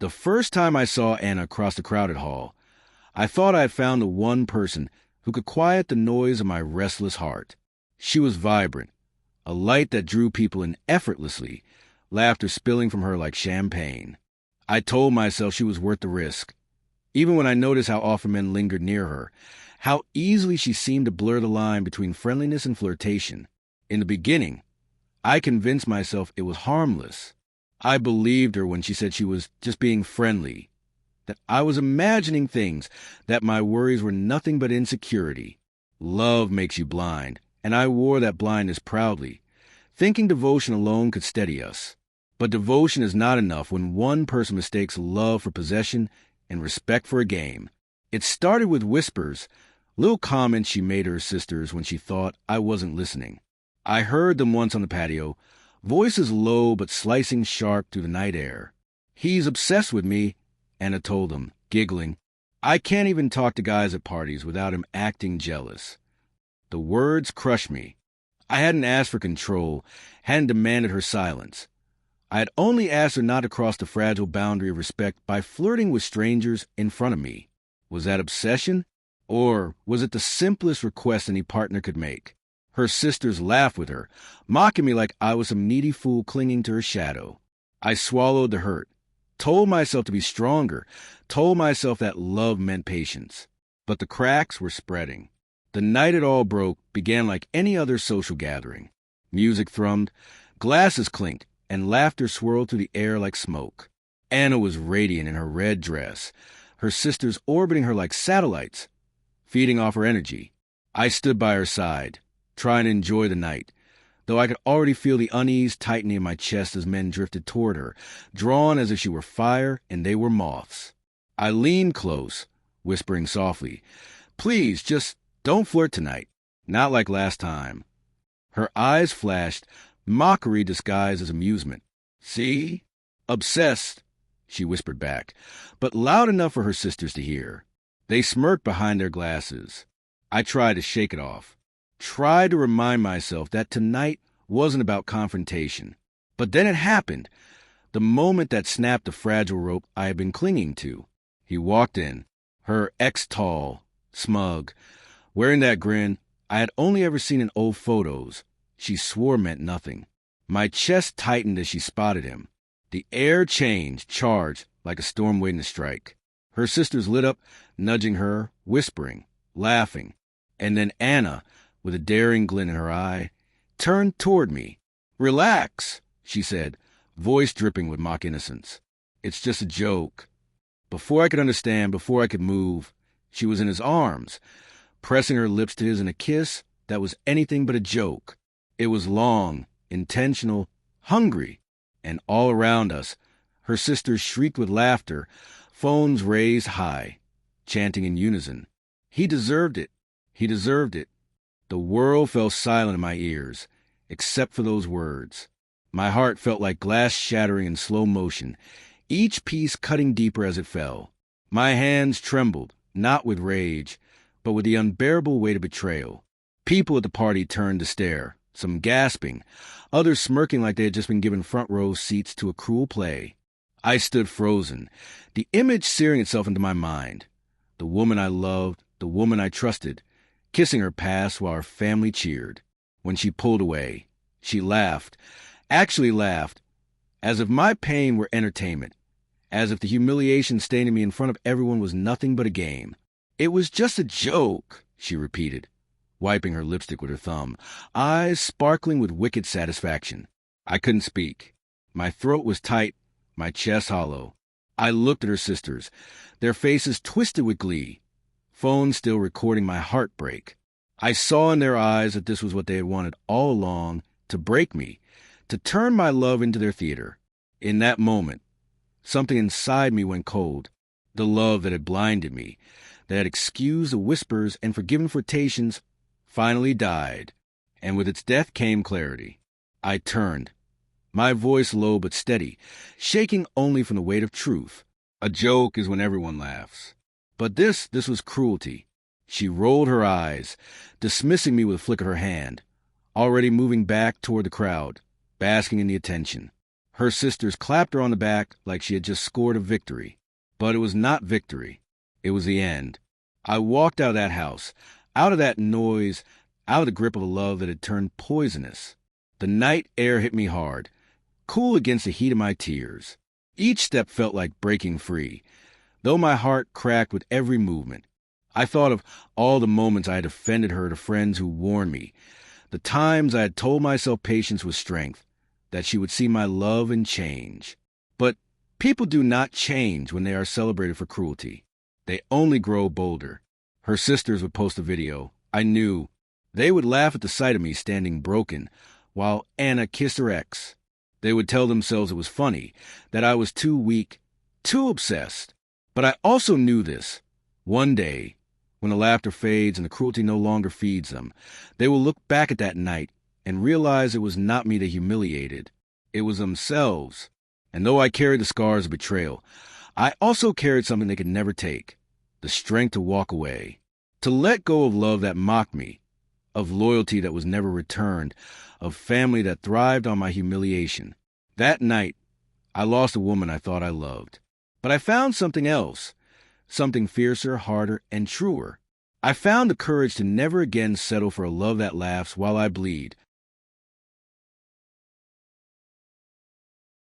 The first time I saw Anna across the crowded hall, I thought I had found the one person who could quiet the noise of my restless heart. She was vibrant, a light that drew people in effortlessly, laughter spilling from her like champagne. I told myself she was worth the risk, even when I noticed how often men lingered near her, how easily she seemed to blur the line between friendliness and flirtation. In the beginning, I convinced myself it was harmless. I believed her when she said she was just being friendly, that I was imagining things, that my worries were nothing but insecurity. Love makes you blind, and I wore that blindness proudly, thinking devotion alone could steady us. But devotion is not enough when one person mistakes love for possession and respect for a game. It started with whispers, little comments she made to her sisters when she thought I wasn't listening. I heard them once on the patio, voices low but slicing sharp through the night air. "He's obsessed with me," Anna told them, giggling. "I can't even talk to guys at parties without him acting jealous." The words crushed me. I hadn't asked for control, hadn't demanded her silence. I had only asked her not to cross the fragile boundary of respect by flirting with strangers in front of me. Was that obsession? Or was it the simplest request any partner could make? Her sisters laughed with her, mocking me like I was some needy fool clinging to her shadow. I swallowed the hurt, told myself to be stronger, told myself that love meant patience. But the cracks were spreading. The night it all broke began like any other social gathering. Music thrummed, glasses clinked, and laughter swirled through the air like smoke. Anna was radiant in her red dress, her sisters orbiting her like satellites, feeding off her energy. I stood by her side, trying to enjoy the night, though I could already feel the unease tightening in my chest as men drifted toward her, drawn as if she were fire and they were moths. I leaned close, whispering softly, "Please, just don't flirt tonight. Not like last time." Her eyes flashed, mockery disguised as amusement. "See? Obsessed," she whispered back, but loud enough for her sisters to hear. They smirked behind their glasses. I tried to shake it off, tried to remind myself that tonight wasn't about confrontation. But then it happened, the moment that snapped the fragile rope I had been clinging to. He walked in, her ex-tall, smug, wearing that grin I had only ever seen in old photos she swore meant nothing. My chest tightened as she spotted him. The air changed, charged, like a storm waiting to strike. Her sisters lit up, nudging her, whispering, laughing. And then Anna, with a daring glint in her eye, turned toward me. "Relax," she said, voice dripping with mock innocence. "It's just a joke." Before I could understand, before I could move, she was in his arms, pressing her lips to his in a kiss that was anything but a joke. It was long, intentional, hungry, and all around us, her sisters shrieked with laughter, phones raised high, chanting in unison, "He deserved it. He deserved it." The world fell silent in my ears, except for those words. My heart felt like glass shattering in slow motion, each piece cutting deeper as it fell. My hands trembled, not with rage, but with the unbearable weight of betrayal. People at the party turned to stare, some gasping, others smirking like they had just been given front row seats to a cruel play. I stood frozen, the image searing itself into my mind. The woman I loved, the woman I trusted, kissing her past while her family cheered. When she pulled away, she laughed, actually laughed, as if my pain were entertainment, as if the humiliation standing me in front of everyone was nothing but a game. "It was just a joke," she repeated, wiping her lipstick with her thumb, eyes sparkling with wicked satisfaction. I couldn't speak. My throat was tight, my chest hollow. I looked at her sisters, their faces twisted with glee, phone still recording my heartbreak. I saw in their eyes that this was what they had wanted all along, to break me, to turn my love into their theater. In that moment, something inside me went cold. The love that had blinded me, that had excused the whispers and forgiven flirtations, finally died, and with its death came clarity. I turned, my voice low but steady, shaking only from the weight of truth. A joke is when everyone laughs. But this was cruelty. She rolled her eyes, dismissing me with a flick of her hand, already moving back toward the crowd, basking in the attention. Her sisters clapped her on the back like she had just scored a victory. But it was not victory. It was the end. I walked out of that house, out of that noise, out of the grip of a love that had turned poisonous. The night air hit me hard, cool against the heat of my tears. Each step felt like breaking free, though my heart cracked with every movement. I thought of all the moments I had defended her to friends who warned me, the times I had told myself patience was strength, that she would see my love and change. But people do not change when they are celebrated for cruelty. They only grow bolder. Her sisters would post a video. I knew. They would laugh at the sight of me standing broken, while Anna kissed her ex. They would tell themselves it was funny, that I was too weak, too obsessed. But I also knew this. One day, when the laughter fades and the cruelty no longer feeds them, they will look back at that night and realize it was not me they humiliated. It was themselves. And though I carried the scars of betrayal, I also carried something they could never take, the strength to walk away, to let go of love that mocked me, of loyalty that was never returned, of family that thrived on my humiliation. That night, I lost a woman I thought I loved. But I found something else, something fiercer, harder, and truer. I found the courage to never again settle for a love that laughs while I bleed,